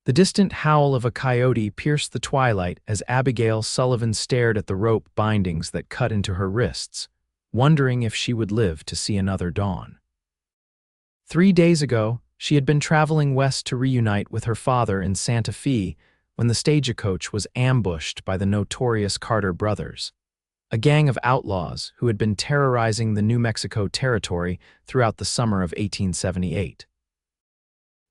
The distant howl of a coyote pierced the twilight as Abigail Sullivan stared at the rope bindings that cut into her wrists, wondering if she would live to see another dawn. 3 days ago, she had been traveling west to reunite with her father in Santa Fe when the stagecoach was ambushed by the notorious Carter brothers, a gang of outlaws who had been terrorizing the New Mexico territory throughout the summer of 1878.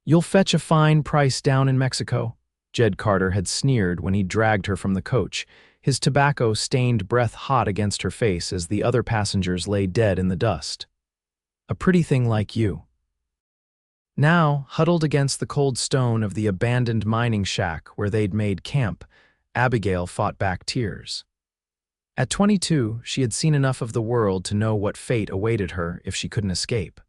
"You'll fetch a fine price down in Mexico," Jed Carter had sneered when he dragged her from the coach, his tobacco-stained breath hot against her face as the other passengers lay dead in the dust. "A pretty thing like you." Now, huddled against the cold stone of the abandoned mining shack where they'd made camp, Abigail fought back tears. At 22, she had seen enough of the world to know what fate awaited her if she couldn't escape.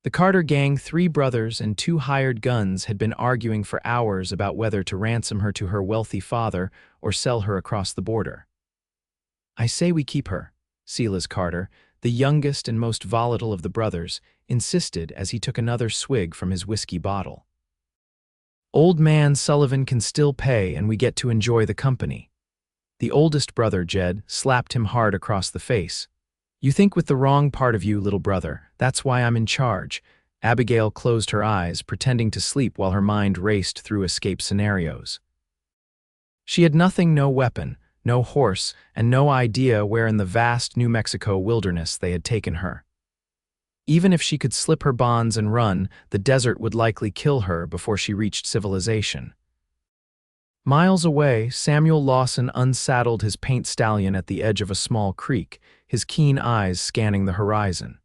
The Carter gang, 3 brothers and 2 hired guns, had been arguing for hours about whether to ransom her to her wealthy father or sell her across the border. "I say we keep her," Silas Carter, the youngest and most volatile of the brothers, insisted as he took another swig from his whiskey bottle. "Old man Sullivan can still pay and we get to enjoy the company." The oldest brother, Jed, slapped him hard across the face. "You think with the wrong part of you, little brother. That's why I'm in charge." Abigail closed her eyes, pretending to sleep while her mind raced through escape scenarios. She had nothing, no weapon, no horse, and no idea where in the vast New Mexico wilderness they had taken her. Even if she could slip her bonds and run, the desert would likely kill her before she reached civilization. Miles away, Samuel Lawson unsaddled his paint stallion at the edge of a small creek, his keen eyes scanning the horizon.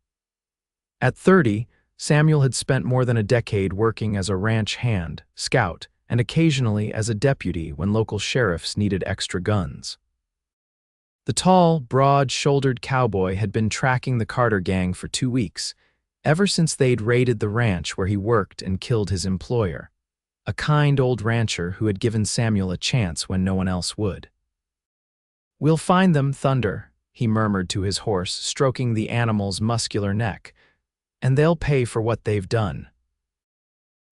At 30, Samuel had spent more than a decade working as a ranch hand, scout, and occasionally as a deputy when local sheriffs needed extra guns. The tall, broad-shouldered cowboy had been tracking the Carter gang for 2 weeks, ever since they'd raided the ranch where he worked and killed his employer, a kind old rancher who had given Samuel a chance when no one else would. "We'll find them, Thunder," he murmured to his horse, stroking the animal's muscular neck, "and they'll pay for what they've done."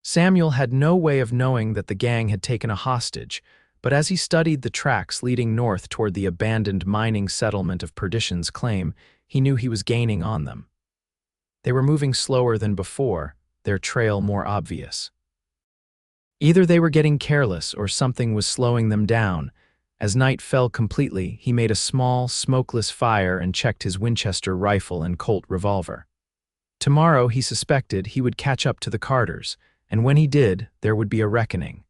Samuel had no way of knowing that the gang had taken a hostage, but as he studied the tracks leading north toward the abandoned mining settlement of Perdition's Claim, he knew he was gaining on them. They were moving slower than before, their trail more obvious. Either they were getting careless or something was slowing them down. As night fell completely, he made a small, smokeless fire and checked his Winchester rifle and Colt revolver. Tomorrow, he suspected, he would catch up to the Carters, and when he did, there would be a reckoning.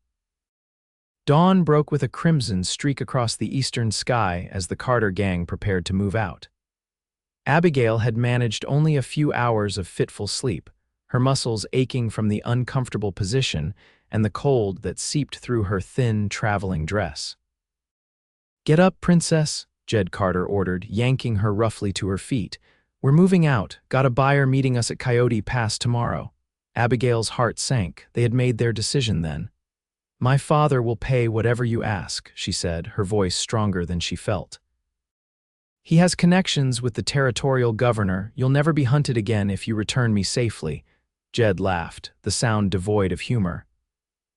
Dawn broke with a crimson streak across the eastern sky as the Carter gang prepared to move out. Abigail had managed only a few hours of fitful sleep, her muscles aching from the uncomfortable position and the cold that seeped through her thin traveling dress. "Get up, princess," Jed Carter ordered, yanking her roughly to her feet. "We're moving out. Got a buyer meeting us at Coyote Pass tomorrow." Abigail's heart sank. They had made their decision then. "My father will pay whatever you ask," she said, her voice stronger than she felt. "He has connections with the territorial governor. You'll never be hunted again if you return me safely." Jed laughed, the sound devoid of humor.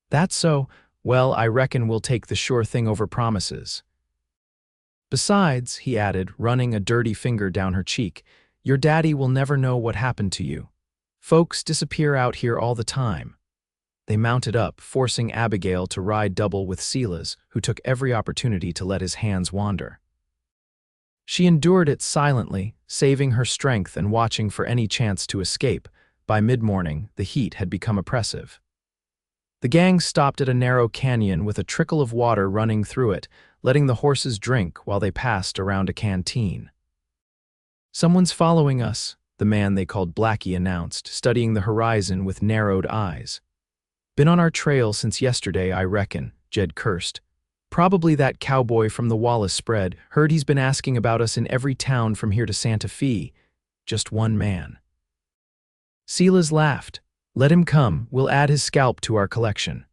"That's so. Well, I reckon we'll take the sure thing over promises." "Besides," he added, running a dirty finger down her cheek, "your daddy will never know what happened to you. Folks disappear out here all the time." They mounted up, forcing Abigail to ride double with Silas, who took every opportunity to let his hands wander. She endured it silently, saving her strength and watching for any chance to escape. By mid-morning, the heat had become oppressive. The gang stopped at a narrow canyon with a trickle of water running through it, letting the horses drink while they passed around a canteen. "Someone's following us," the man they called Blackie announced, studying the horizon with narrowed eyes. "Been on our trail since yesterday, I reckon," Jed cursed. "Probably that cowboy from the Wallace spread. Heard he's been asking about us in every town from here to Santa Fe. Just one man." Silas laughed. "Let him come. We'll add his scalp to our collection."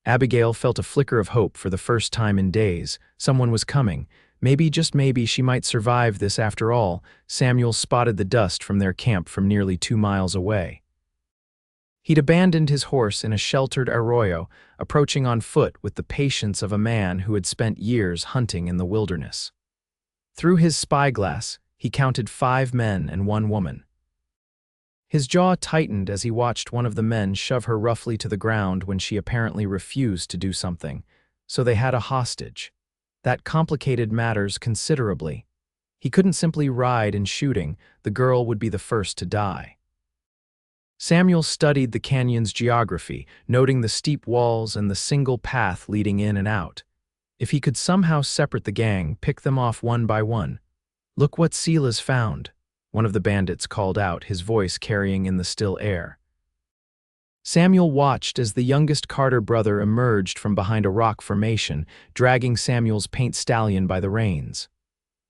Abigail felt a flicker of hope for the first time in days. Someone was coming. Maybe, just maybe, she might survive this after all. Samuel spotted the dust from their camp from nearly 2 miles away. He'd abandoned his horse in a sheltered arroyo, approaching on foot with the patience of a man who had spent years hunting in the wilderness. Through his spyglass, he counted 5 men and 1 woman. His jaw tightened as he watched one of the men shove her roughly to the ground when she apparently refused to do something, so they had a hostage. That complicated matters considerably. He couldn't simply ride in shooting, the girl would be the first to die. Samuel studied the canyon's geography, noting the steep walls and the single path leading in and out. If he could somehow separate the gang, pick them off one by one. "Look what Sila's found," one of the bandits called out, his voice carrying in the still air. Samuel watched as the youngest Carter brother emerged from behind a rock formation, dragging Samuel's paint stallion by the reins.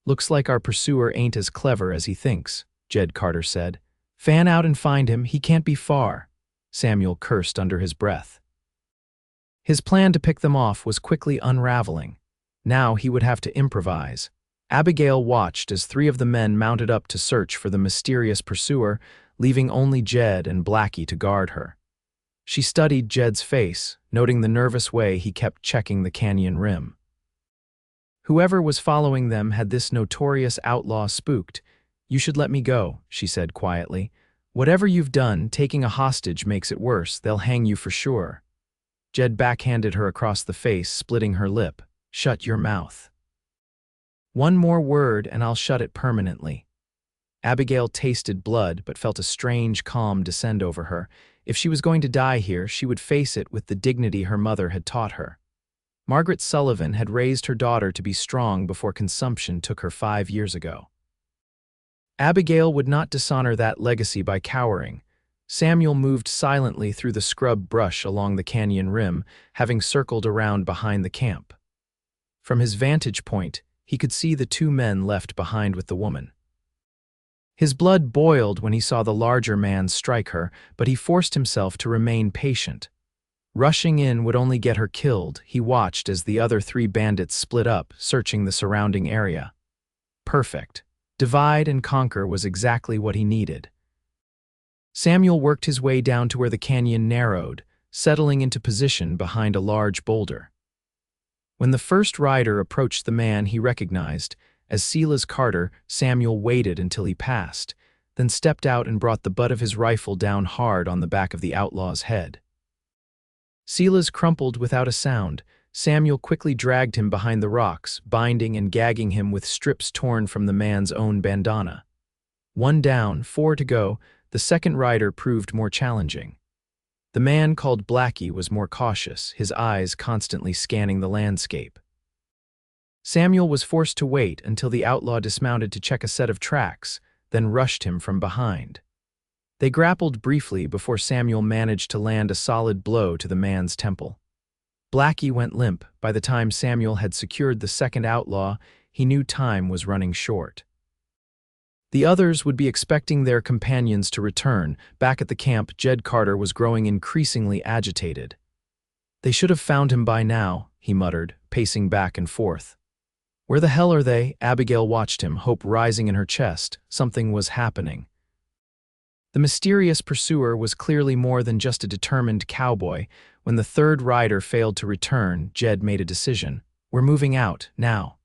"Looks like our pursuer ain't as clever as he thinks," Jed Carter said. "Fan out and find him, he can't be far," Samuel cursed under his breath. His plan to pick them off was quickly unraveling. Now he would have to improvise. Abigail watched as 3 of the men mounted up to search for the mysterious pursuer, leaving only Jed and Blackie to guard her. She studied Jed's face, noting the nervous way he kept checking the canyon rim. Whoever was following them had this notorious outlaw spooked. "You should let me go," she said quietly. "Whatever you've done, taking a hostage makes it worse. They'll hang you for sure." Jed backhanded her across the face, splitting her lip. "Shut your mouth. One more word and I'll shut it permanently." Abigail tasted blood but felt a strange calm descend over her. If she was going to die here, she would face it with the dignity her mother had taught her. Margaret Sullivan had raised her daughter to be strong before consumption took her 5 years ago. Abigail would not dishonor that legacy by cowering. Samuel moved silently through the scrub brush along the canyon rim, having circled around behind the camp. From his vantage point, he could see the 2 men left behind with the woman. His blood boiled when he saw the larger man strike her, but he forced himself to remain patient. Rushing in would only get her killed. He watched as the other 3 bandits split up, searching the surrounding area. Perfect. Divide and conquer was exactly what he needed. Samuel worked his way down to where the canyon narrowed, settling into position behind a large boulder. When the first rider approached the man he recognized as Sila's Carter, Samuel waited until he passed, then stepped out and brought the butt of his rifle down hard on the back of the outlaw's head. Sila's crumpled without a sound. Samuel quickly dragged him behind the rocks, binding and gagging him with strips torn from the man's own bandana. 1 down, 4 to go. The second rider proved more challenging. The man called Blackie was more cautious, his eyes constantly scanning the landscape. Samuel was forced to wait until the outlaw dismounted to check a set of tracks, then rushed him from behind. They grappled briefly before Samuel managed to land a solid blow to the man's temple. Blackie went limp. By the time Samuel had secured the second outlaw, he knew time was running short. The others would be expecting their companions to return. Back at the camp, Jed Carter was growing increasingly agitated. "They should have found him by now," he muttered, pacing back and forth. "Where the hell are they?" Abigail watched him, hope rising in her chest. Something was happening. The mysterious pursuer was clearly more than just a determined cowboy. When the third rider failed to return, Jed made a decision. "We're moving out, now."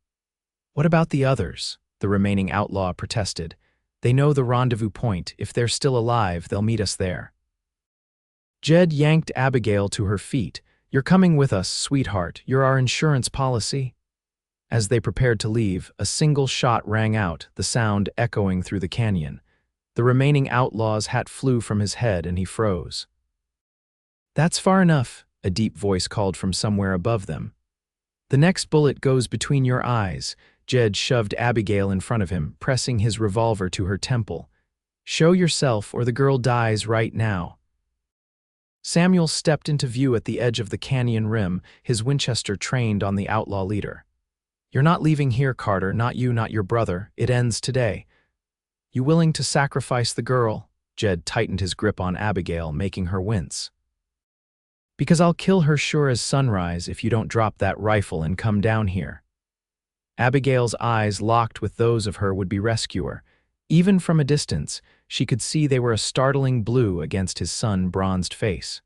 "What about the others?" the remaining outlaw protested. "They know the rendezvous point. If they're still alive, they'll meet us there." Jed yanked Abigail to her feet. "You're coming with us, sweetheart. You're our insurance policy." As they prepared to leave, a single shot rang out, the sound echoing through the canyon. The remaining outlaw's hat flew from his head and he froze. "That's far enough," a deep voice called from somewhere above them. "The next bullet goes between your eyes." Jed shoved Abigail in front of him, pressing his revolver to her temple. "Show yourself or the girl dies right now." Samuel stepped into view at the edge of the canyon rim, his Winchester trained on the outlaw leader. "You're not leaving here, Carter, not you, not your brother. It ends today. You willing to sacrifice the girl?" Jed tightened his grip on Abigail, making her wince. "Because I'll kill her sure as sunrise if you don't drop that rifle and come down here." Abigail's eyes locked with those of her would-be rescuer. Even from a distance, she could see they were a startling blue against his sun-bronzed face.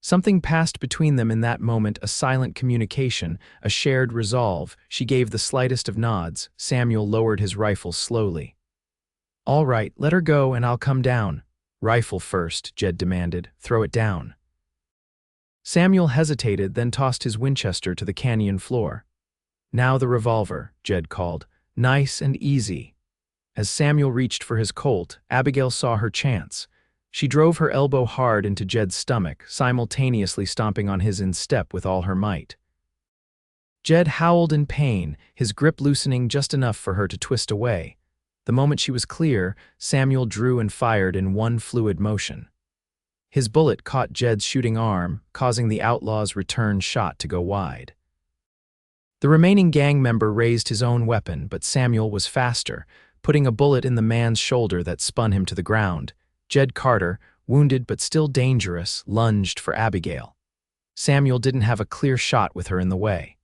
Something passed between them in that moment, a silent communication, a shared resolve. She gave the slightest of nods. Samuel lowered his rifle slowly. "All right, let her go and I'll come down." "Rifle first," Jed demanded. "Throw it down." Samuel hesitated, then tossed his Winchester to the canyon floor. "Now the revolver," Jed called. "Nice and easy." As Samuel reached for his Colt, Abigail saw her chance. She drove her elbow hard into Jed's stomach, simultaneously stomping on his instep with all her might. Jed howled in pain, his grip loosening just enough for her to twist away. The moment she was clear, Samuel drew and fired in one fluid motion. His bullet caught Jed's shooting arm, causing the outlaw's return shot to go wide. The remaining gang member raised his own weapon, but Samuel was faster, putting a bullet in the man's shoulder that spun him to the ground. Jed Carter, wounded but still dangerous, lunged for Abigail. Samuel didn't have a clear shot with her in the way.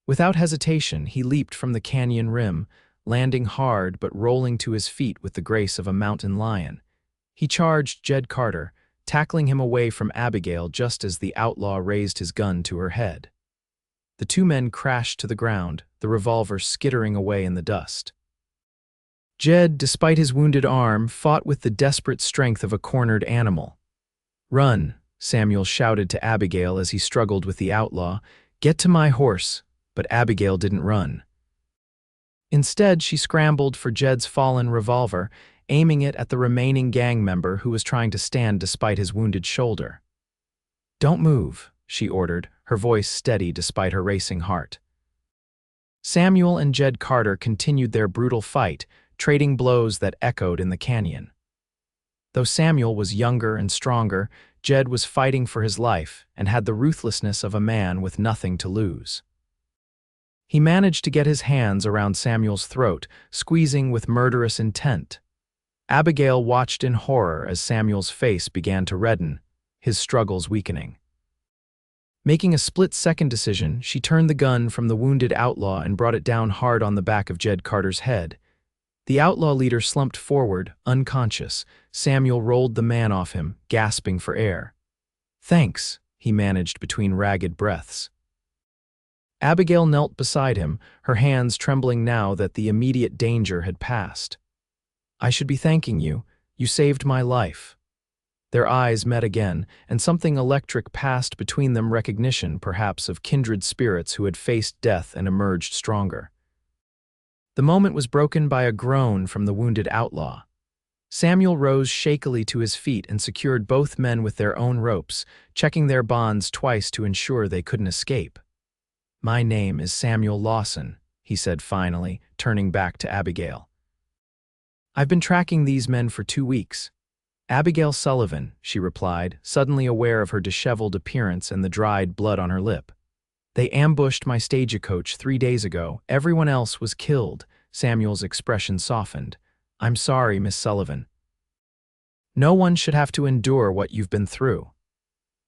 Without hesitation, he leaped from the canyon rim, landing hard but rolling to his feet with the grace of a mountain lion. He charged Jed Carter, tackling him away from Abigail just as the outlaw raised his gun to her head. The two men crashed to the ground, the revolver skittering away in the dust. Jed, despite his wounded arm, fought with the desperate strength of a cornered animal. "Run," Samuel shouted to Abigail as he struggled with the outlaw. "Get to my horse." But Abigail didn't run. Instead, she scrambled for Jed's fallen revolver, aiming it at the remaining gang member who was trying to stand despite his wounded shoulder. "Don't move," she ordered, her voice steady despite her racing heart. Samuel and Jed Carter continued their brutal fight, trading blows that echoed in the canyon. Though Samuel was younger and stronger, Jed was fighting for his life and had the ruthlessness of a man with nothing to lose. He managed to get his hands around Samuel's throat, squeezing with murderous intent. Abigail watched in horror as Samuel's face began to redden, his struggles weakening. Making a split-second decision, she turned the gun from the wounded outlaw and brought it down hard on the back of Jed Carter's head. The outlaw leader slumped forward, unconscious. Samuel rolled the man off him, gasping for air. "Thanks," he managed between ragged breaths. Abigail knelt beside him, her hands trembling now that the immediate danger had passed. "I should be thanking you. You saved my life." Their eyes met again, and something electric passed between them, recognition, perhaps, of kindred spirits who had faced death and emerged stronger. The moment was broken by a groan from the wounded outlaw. Samuel rose shakily to his feet and secured both men with their own ropes, checking their bonds twice to ensure they couldn't escape. "My name is Samuel Lawson," he said finally, turning back to Abigail. "I've been tracking these men for 2 weeks. "Abigail Sullivan," she replied, suddenly aware of her disheveled appearance and the dried blood on her lip. "They ambushed my stagecoach 3 days ago. Everyone else was killed." Samuel's expression softened. "I'm sorry, Miss Sullivan. No one should have to endure what you've been through."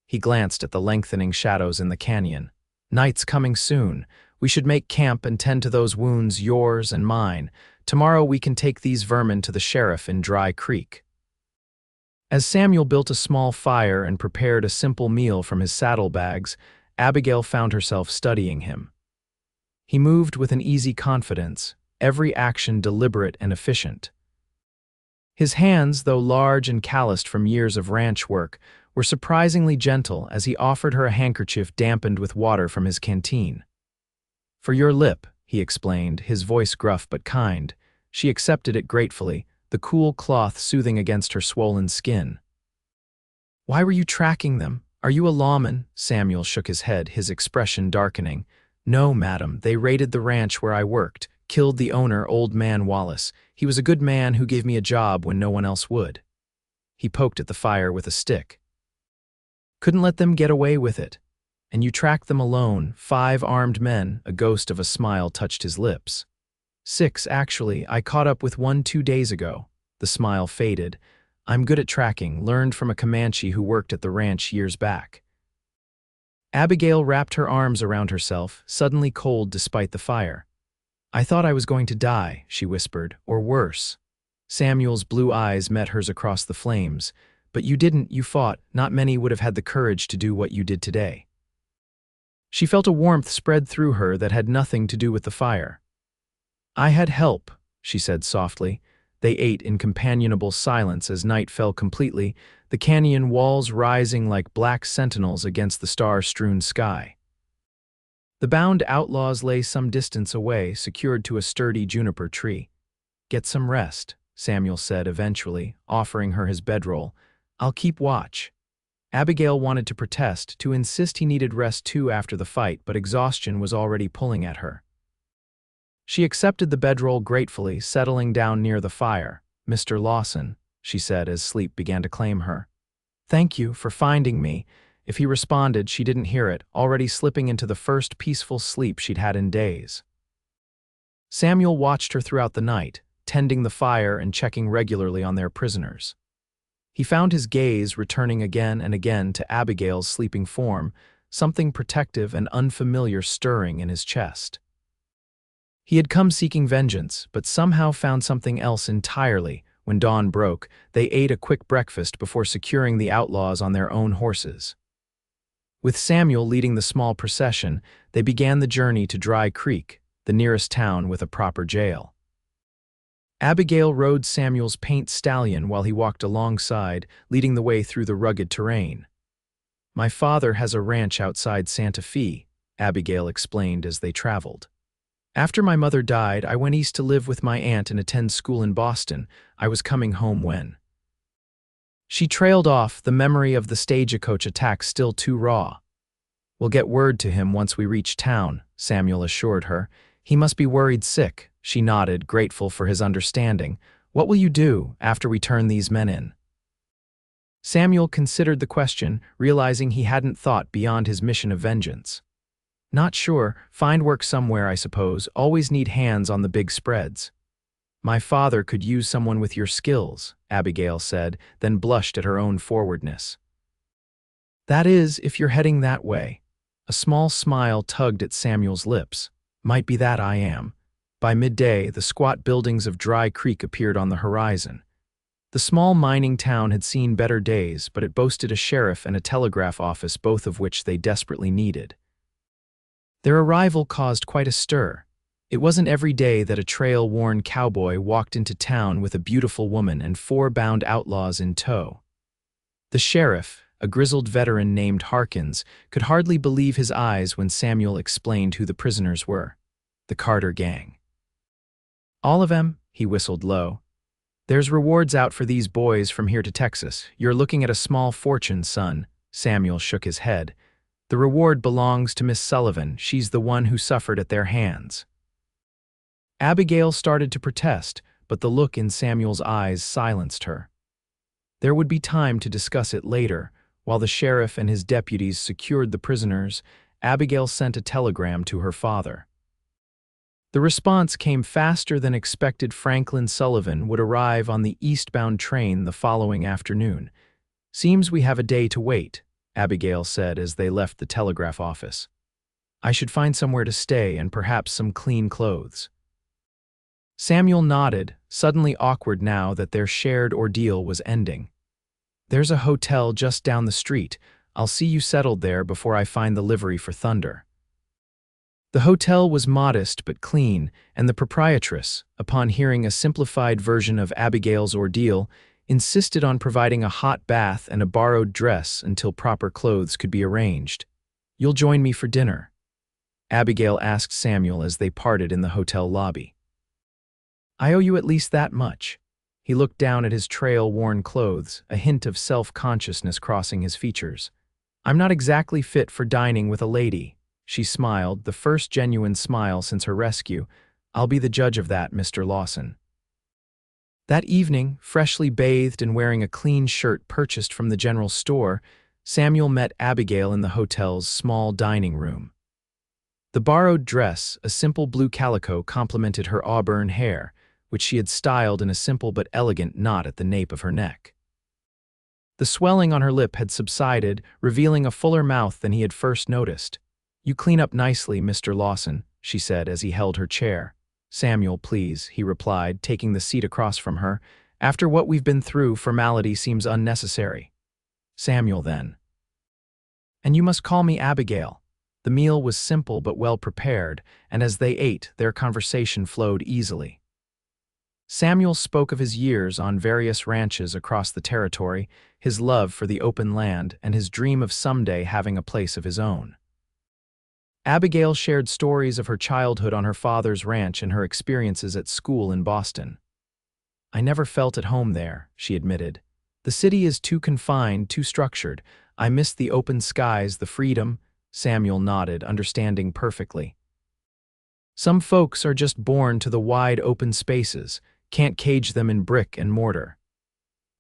He glanced at the lengthening shadows in the canyon. "Night's coming soon. We should make camp and tend to those wounds, yours and mine. Tomorrow we can take these vermin to the sheriff in Dry Creek." As Samuel built a small fire and prepared a simple meal from his saddlebags, Abigail found herself studying him. He moved with an easy confidence, every action deliberate and efficient. His hands, though large and calloused from years of ranch work, were surprisingly gentle as he offered her a handkerchief dampened with water from his canteen. "For your lip," he explained, his voice gruff but kind. She accepted it gratefully, the cool cloth soothing against her swollen skin. "Why were you tracking them? Are you a lawman?" Samuel shook his head, his expression darkening. "No, madam, they raided the ranch where I worked, killed the owner, Old Man Wallace. He was a good man who gave me a job when no one else would." He poked at the fire with a stick. "Couldn't let them get away with it. And you tracked them alone, 5 armed men," a ghost of a smile touched his lips. "6, actually. I caught up with 1 2 days ago." The smile faded. "I'm good at tracking, learned from a Comanche who worked at the ranch years back." Abigail wrapped her arms around herself, suddenly cold despite the fire. "I thought I was going to die," she whispered, "or worse." Samuel's blue eyes met hers across the flames. But you fought. Not many would have had the courage to do what you did today. She felt a warmth spread through her that had nothing to do with the fire. I had help, she said softly. They ate in companionable silence as night fell completely, the canyon walls rising like black sentinels against the star-strewn sky. The bound outlaws lay some distance away, secured to a sturdy juniper tree. Get some rest, Samuel said eventually, offering her his bedroll. I'll keep watch. Abigail wanted to protest, to insist he needed rest too after the fight, but exhaustion was already pulling at her. She accepted the bedroll gratefully, settling down near the fire. Mr. Lawson, she said as sleep began to claim her. Thank you for finding me. If he responded, she didn't hear it, already slipping into the first peaceful sleep she'd had in days. Samuel watched her throughout the night, tending the fire and checking regularly on their prisoners. He found his gaze returning again and again to Abigail's sleeping form, something protective and unfamiliar stirring in his chest. He had come seeking vengeance, but somehow found something else entirely. When dawn broke, they ate a quick breakfast before securing the outlaws on their own horses. With Samuel leading the small procession, they began the journey to Dry Creek, the nearest town with a proper jail. Abigail rode Samuel's paint stallion while he walked alongside, leading the way through the rugged terrain. My father has a ranch outside Santa Fe, Abigail explained as they traveled. After my mother died, I went east to live with my aunt and attend school in Boston. I was coming home when. She trailed off, the memory of the stagecoach attack still too raw. We'll get word to him once we reach town, Samuel assured her. He must be worried sick. She nodded, grateful for his understanding. What will you do after we turn these men in? Samuel considered the question, realizing he hadn't thought beyond his mission of vengeance. Not sure, find work somewhere, I suppose, always need hands on the big spreads. My father could use someone with your skills, Abigail said, then blushed at her own forwardness. That is, if you're heading that way. A small smile tugged at Samuel's lips. Might be that I am. By midday, the squat buildings of Dry Creek appeared on the horizon. The small mining town had seen better days, but it boasted a sheriff and a telegraph office, both of which they desperately needed. Their arrival caused quite a stir. It wasn't every day that a trail-worn cowboy walked into town with a beautiful woman and 4 bound outlaws in tow. The sheriff, a grizzled veteran named Harkins, could hardly believe his eyes when Samuel explained who the prisoners were. The Carter gang. All of them, he whistled low. There's rewards out for these boys from here to Texas. You're looking at a small fortune, son. Samuel shook his head. The reward belongs to Miss Sullivan. She's the one who suffered at their hands. Abigail started to protest, but the look in Samuel's eyes silenced her. There would be time to discuss it later. While the sheriff and his deputies secured the prisoners, Abigail sent a telegram to her father. The response came faster than expected. Franklin Sullivan would arrive on the eastbound train the following afternoon. Seems we have a day to wait, Abigail said as they left the telegraph office. I should find somewhere to stay and perhaps some clean clothes. Samuel nodded, suddenly awkward now that their shared ordeal was ending. There's a hotel just down the street. I'll see you settled there before I find the livery for Thunder. The hotel was modest but clean, and the proprietress, upon hearing a simplified version of Abigail's ordeal, insisted on providing a hot bath and a borrowed dress until proper clothes could be arranged. You'll join me for dinner? Abigail asked Samuel as they parted in the hotel lobby. I owe you at least that much. He looked down at his trail-worn clothes, a hint of self-consciousness crossing his features. I'm not exactly fit for dining with a lady. She smiled, the first genuine smile since her rescue. I'll be the judge of that, Mr. Lawson. That evening, freshly bathed and wearing a clean shirt purchased from the general store, Samuel met Abigail in the hotel's small dining room. The borrowed dress, a simple blue calico, complemented her auburn hair, which she had styled in a simple but elegant knot at the nape of her neck. The swelling on her lip had subsided, revealing a fuller mouth than he had first noticed. You clean up nicely, Mr. Lawson, she said as he held her chair. Samuel, please, he replied, taking the seat across from her. After what we've been through, formality seems unnecessary. Samuel, then. And you must call me Abigail. The meal was simple but well prepared, and as they ate, their conversation flowed easily. Samuel spoke of his years on various ranches across the territory, his love for the open land, and his dream of someday having a place of his own. Abigail shared stories of her childhood on her father's ranch and her experiences at school in Boston. I never felt at home there, she admitted. The city is too confined, too structured. I miss the open skies, the freedom. Samuel nodded, understanding perfectly. Some folks are just born to the wide open spaces, can't cage them in brick and mortar.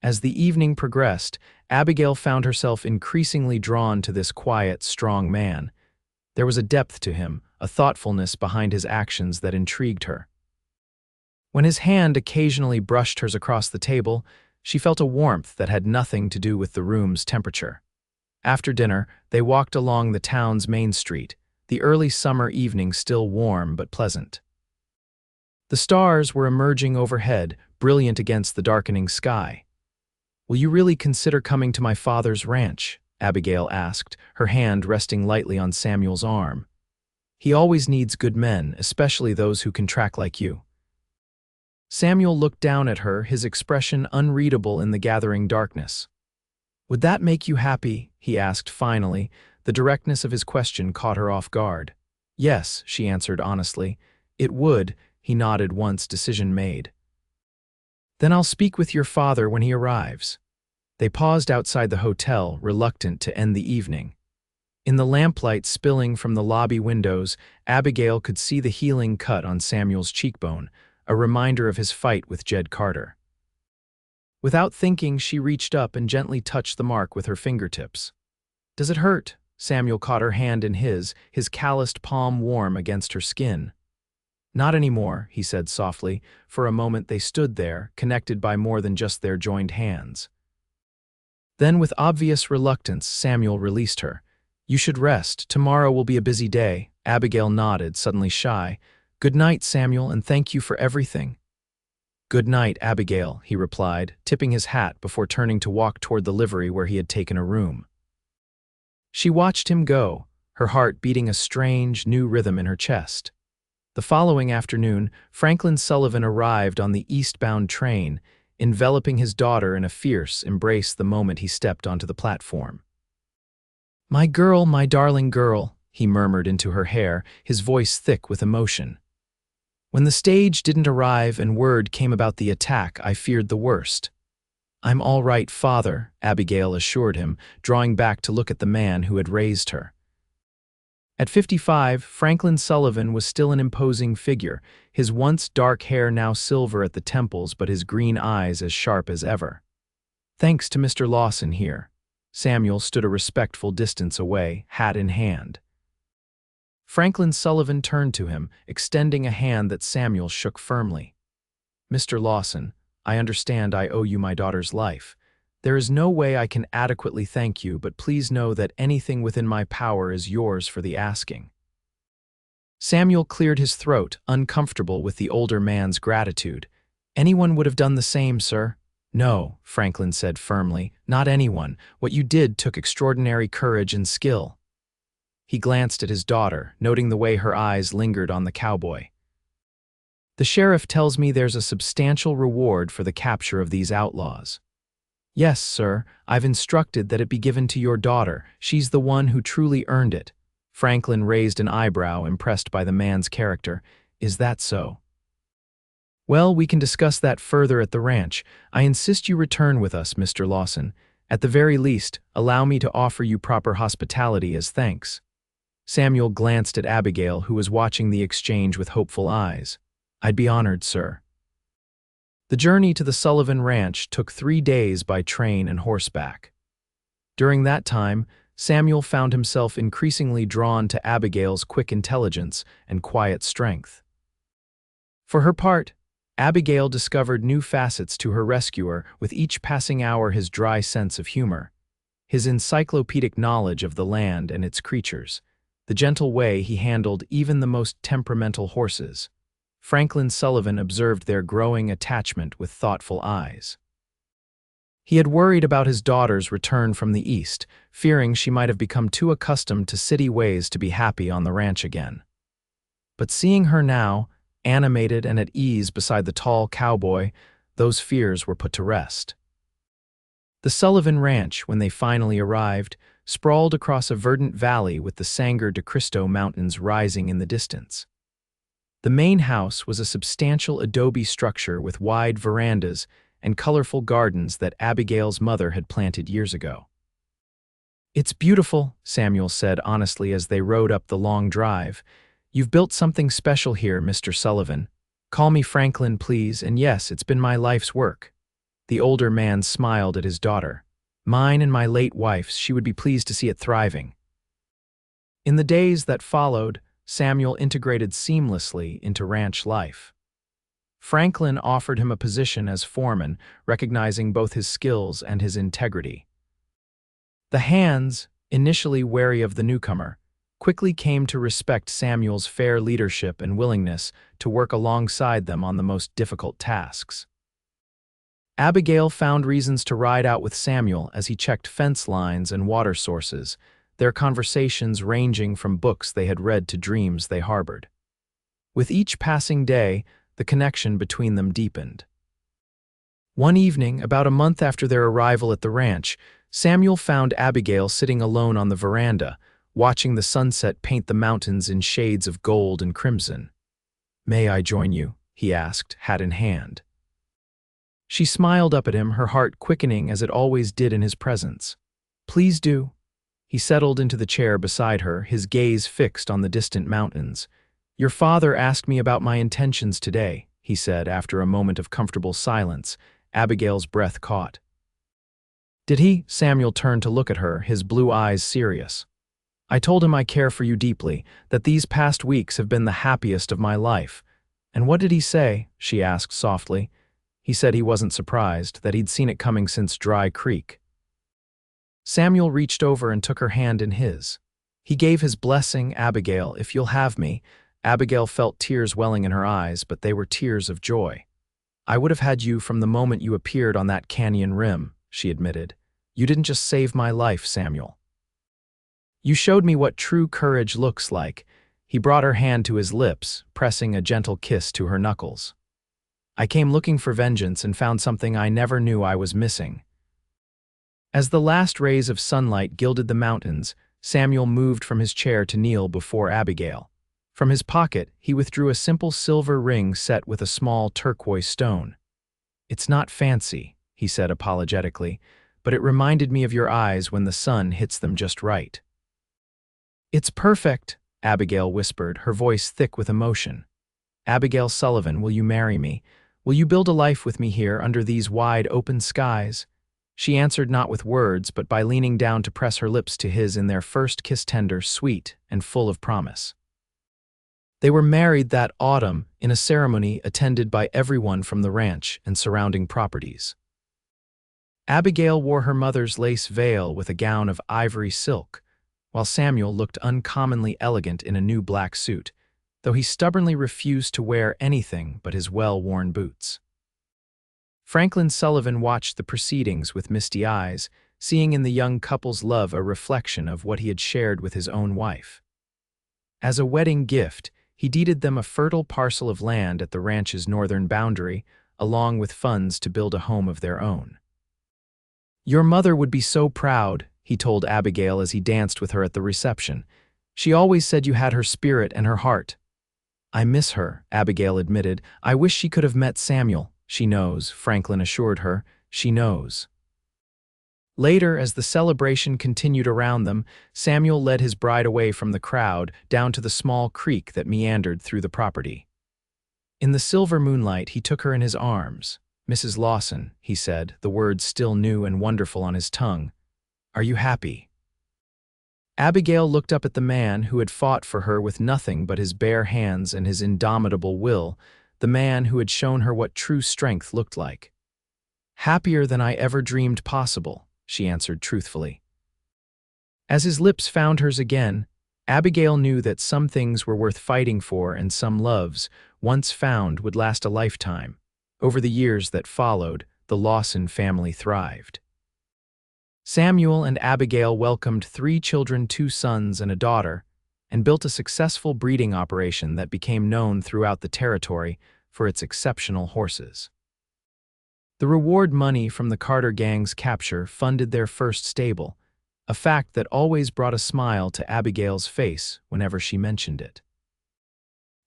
As the evening progressed, Abigail found herself increasingly drawn to this quiet, strong man. There was a depth to him, a thoughtfulness behind his actions that intrigued her. When his hand occasionally brushed hers across the table, she felt a warmth that had nothing to do with the room's temperature. After dinner, they walked along the town's main street, the early summer evening still warm but pleasant. The stars were emerging overhead, brilliant against the darkening sky. Will you really consider coming to my father's ranch? Abigail asked, her hand resting lightly on Samuel's arm. He always needs good men, especially those who can track like you. Samuel looked down at her, his expression unreadable in the gathering darkness. Would that make you happy? He asked finally. The directness of his question caught her off guard. Yes, she answered honestly. It would, he nodded once decision made. Then I'll speak with your father when he arrives. They paused outside the hotel, reluctant to end the evening. In the lamplight spilling from the lobby windows, Abigail could see the healing cut on Samuel's cheekbone, a reminder of his fight with Jed Carter. Without thinking, she reached up and gently touched the mark with her fingertips. Does it hurt? Samuel caught her hand in his calloused palm warm against her skin. Not anymore, he said softly. For a moment they stood there, connected by more than just their joined hands. Then with obvious reluctance, Samuel released her. You should rest. Tomorrow will be a busy day. Abigail nodded, suddenly shy. Good night, Samuel, and thank you for everything. Good night, Abigail, he replied, tipping his hat before turning to walk toward the livery where he had taken a room. She watched him go, her heart beating a strange, new rhythm in her chest. The following afternoon, Franklin Sullivan arrived on the eastbound train, enveloping his daughter in a fierce embrace the moment he stepped onto the platform. My girl, my darling girl, he murmured into her hair, his voice thick with emotion. When the stage didn't arrive and word came about the attack, I feared the worst. I'm all right, father, Abigail assured him, drawing back to look at the man who had raised her. At 55, Franklin Sullivan was still an imposing figure, his once dark hair now silver at the temples but his green eyes as sharp as ever. Thanks to Mr. Lawson here. Samuel stood a respectful distance away, hat in hand. Franklin Sullivan turned to him, extending a hand that Samuel shook firmly. Mr. Lawson, I understand I owe you my daughter's life. There is no way I can adequately thank you, but please know that anything within my power is yours for the asking. Samuel cleared his throat, uncomfortable with the older man's gratitude. Anyone would have done the same, sir. No, Franklin said firmly, not anyone. What you did took extraordinary courage and skill. He glanced at his daughter, noting the way her eyes lingered on the cowboy. The sheriff tells me there's a substantial reward for the capture of these outlaws. Yes, sir, I've instructed that it be given to your daughter. She's the one who truly earned it. Franklin raised an eyebrow, impressed by the man's character. Is that so? Well, we can discuss that further at the ranch. I insist you return with us, Mr. Lawson. At the very least, allow me to offer you proper hospitality as thanks. Samuel glanced at Abigail, who was watching the exchange with hopeful eyes. I'd be honored, sir. The journey to the Sullivan Ranch took 3 days by train and horseback. During that time, Samuel found himself increasingly drawn to Abigail's quick intelligence and quiet strength. For her part, Abigail discovered new facets to her rescuer with each passing hour, his dry sense of humor, his encyclopedic knowledge of the land and its creatures, the gentle way he handled even the most temperamental horses. Franklin Sullivan observed their growing attachment with thoughtful eyes. He had worried about his daughter's return from the East, fearing she might have become too accustomed to city ways to be happy on the ranch again. But seeing her now, animated and at ease beside the tall cowboy, those fears were put to rest. The Sullivan Ranch, when they finally arrived, sprawled across a verdant valley with the Sangre de Cristo Mountains rising in the distance. The main house was a substantial adobe structure with wide verandas and colorful gardens that Abigail's mother had planted years ago. "It's beautiful," Samuel said honestly as they rode up the long drive. "You've built something special here, Mr. Sullivan. Call me Franklin, please, and yes, it's been my life's work." The older man smiled at his daughter. "Mine and my late wife's, she would be pleased to see it thriving." In the days that followed, Samuel integrated seamlessly into ranch life. Franklin offered him a position as foreman, recognizing both his skills and his integrity. The hands, initially wary of the newcomer, quickly came to respect Samuel's fair leadership and willingness to work alongside them on the most difficult tasks. Abigail found reasons to ride out with Samuel as he checked fence lines and water sources, their conversations ranging from books they had read to dreams they harbored. With each passing day, the connection between them deepened. One evening, about a month after their arrival at the ranch, Samuel found Abigail sitting alone on the veranda, watching the sunset paint the mountains in shades of gold and crimson. "May I join you?" he asked, hat in hand. She smiled up at him, her heart quickening as it always did in his presence. "Please do." He settled into the chair beside her, his gaze fixed on the distant mountains. "Your father asked me about my intentions today," he said after a moment of comfortable silence. Abigail's breath caught. "Did he?" Samuel turned to look at her, his blue eyes serious. "I told him I care for you deeply, that these past weeks have been the happiest of my life." "And what did he say?" she asked softly. He said he wasn't surprised, that he'd seen it coming since Dry Creek. Samuel reached over and took her hand in his. He gave his blessing. "Abigail, if you'll have me." Abigail felt tears welling in her eyes, but they were tears of joy. "I would have had you from the moment you appeared on that canyon rim," she admitted. "You didn't just save my life, Samuel. You showed me what true courage looks like." He brought her hand to his lips, pressing a gentle kiss to her knuckles. "I came looking for vengeance and found something I never knew I was missing." As the last rays of sunlight gilded the mountains, Samuel moved from his chair to kneel before Abigail. From his pocket, he withdrew a simple silver ring set with a small turquoise stone. "It's not fancy," he said apologetically, "but it reminded me of your eyes when the sun hits them just right." "It's perfect," Abigail whispered, her voice thick with emotion. "Abigail Sullivan, will you marry me? Will you build a life with me here under these wide open skies?" She answered not with words, but by leaning down to press her lips to his in their first kiss, tender, sweet, and full of promise. They were married that autumn in a ceremony attended by everyone from the ranch and surrounding properties. Abigail wore her mother's lace veil with a gown of ivory silk, while Samuel looked uncommonly elegant in a new black suit, though he stubbornly refused to wear anything but his well-worn boots. Franklin Sullivan watched the proceedings with misty eyes, seeing in the young couple's love a reflection of what he had shared with his own wife. As a wedding gift, he deeded them a fertile parcel of land at the ranch's northern boundary, along with funds to build a home of their own. "Your mother would be so proud," he told Abigail as he danced with her at the reception. "She always said you had her spirit and her heart." "I miss her," Abigail admitted. "I wish she could have met Samuel." "She knows," Franklin assured her. "She knows." Later, as the celebration continued around them, Samuel led his bride away from the crowd down to the small creek that meandered through the property. In the silver moonlight, he took her in his arms. "Mrs. Lawson," he said, the words still new and wonderful on his tongue, "are you happy?" Abigail looked up at the man who had fought for her with nothing but his bare hands and his indomitable will, the man who had shown her what true strength looked like. "Happier than I ever dreamed possible," she answered truthfully. As his lips found hers again, Abigail knew that some things were worth fighting for and some loves, once found, would last a lifetime. Over the years that followed, the Lawson family thrived. Samuel and Abigail welcomed 3 children, 2 sons and a daughter, and built a successful breeding operation that became known throughout the territory for its exceptional horses. The reward money from the Carter gang's capture funded their first stable, a fact that always brought a smile to Abigail's face whenever she mentioned it.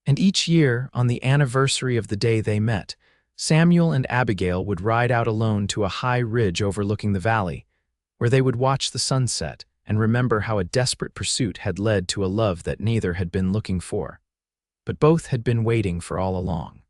And each year, on the anniversary of the day they met, Samuel and Abigail would ride out alone to a high ridge overlooking the valley, where they would watch the sunset and remember how a desperate pursuit had led to a love that neither had been looking for, but both had been waiting for all along.